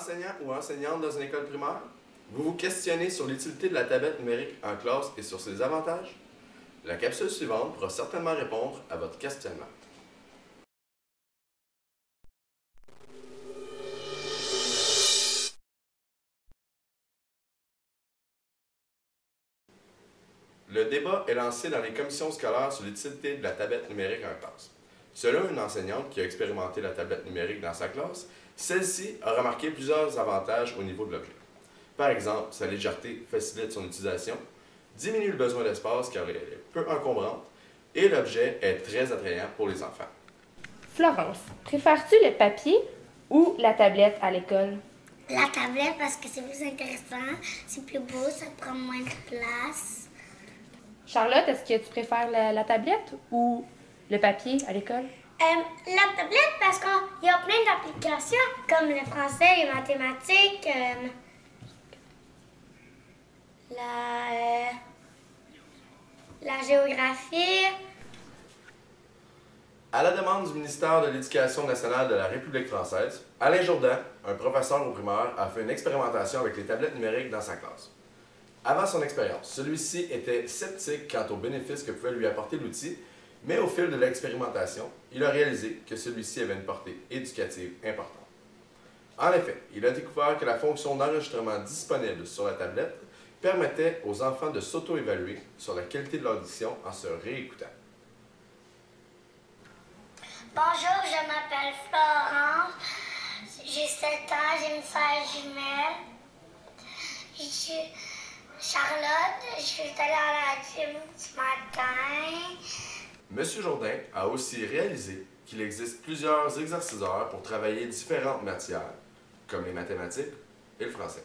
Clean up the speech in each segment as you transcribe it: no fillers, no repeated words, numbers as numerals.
enseignant ou enseignante dans une école primaire? Vous vous questionnez sur l'utilité de la tablette numérique en classe et sur ses avantages? La capsule suivante pourra certainement répondre à votre questionnement. Le débat est lancé dans les commissions scolaires sur l'utilité de la tablette numérique en classe. Selon une enseignante qui a expérimenté la tablette numérique dans sa classe, celle-ci a remarqué plusieurs avantages au niveau de l'objet. Par exemple, sa légèreté facilite son utilisation, diminue le besoin d'espace car elle est peu encombrante et l'objet est très attrayant pour les enfants. Florence, préfères-tu le papier ou la tablette à l'école? La tablette parce que c'est plus intéressant, c'est plus beau, ça prend moins de place. Charlotte, est-ce que tu préfères la tablette ou le papier à l'école? La tablette parce qu'il y a plein d'applications comme le français, les mathématiques, la géographie. À la demande du ministère de l'Éducation nationale de la République française, Alain Jourdan, un professeur au primaire, a fait une expérimentation avec les tablettes numériques dans sa classe. Avant son expérience, celui-ci était sceptique quant aux bénéfices que pouvait lui apporter l'outil, mais au fil de l'expérimentation, il a réalisé que celui-ci avait une portée éducative importante. En effet, il a découvert que la fonction d'enregistrement disponible sur la tablette permettait aux enfants de s'auto-évaluer sur la qualité de l'audition en se réécoutant. Bonjour, je m'appelle Florence, j'ai 7 ans, j'ai une sœur jumelle. Charlotte, je suis allée à la gym ce matin. Monsieur Jourdain a aussi réalisé qu'il existe plusieurs exerciceurs pour travailler différentes matières, comme les mathématiques et le français.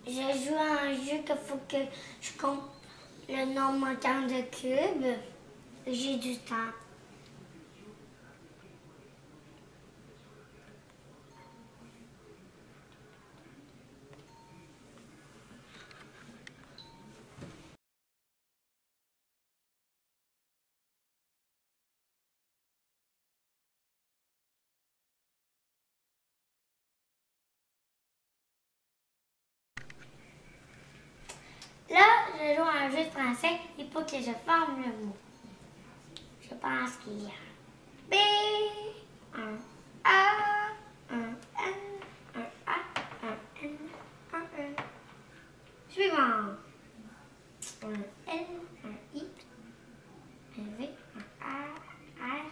Je joue à un jeu qu'il faut que je compte le nombre manquant de cubes. J'ai du temps. Là, je joue à un jeu de français. Il faut que je forme le mot. Je pense qu'il y a B, un A, un N, un A, un N, un E. Suivant. Un L, un I, un V, un A, R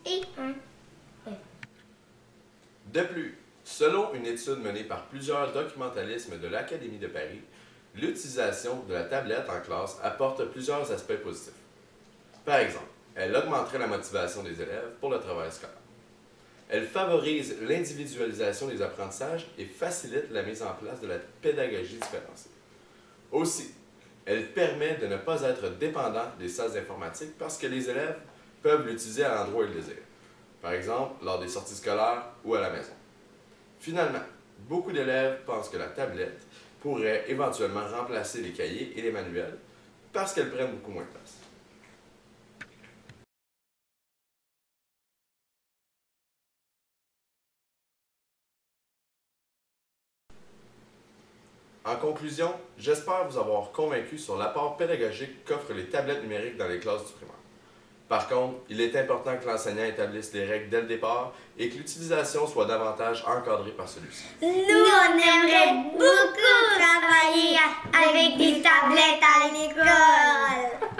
et un E. De plus, selon une étude menée par plusieurs documentalismes de l'Académie de Paris, l'utilisation de la tablette en classe apporte plusieurs aspects positifs. Par exemple, elle augmenterait la motivation des élèves pour le travail scolaire. Elle favorise l'individualisation des apprentissages et facilite la mise en place de la pédagogie différenciée. Aussi, elle permet de ne pas être dépendant des salles d'informatique parce que les élèves peuvent l'utiliser à l'endroit où ils le désirent. Par exemple, lors des sorties scolaires ou à la maison. Finalement, beaucoup d'élèves pensent que la tablette pourrait éventuellement remplacer les cahiers et les manuels parce qu'elles prennent beaucoup moins de place. En conclusion, j'espère vous avoir convaincu sur l'apport pédagogique qu'offrent les tablettes numériques dans les classes du primaire. Par contre, il est important que l'enseignant établisse les règles dès le départ et que l'utilisation soit davantage encadrée par celui-ci. Nous, on aimerait beaucoup travailler avec des tablettes à l'école.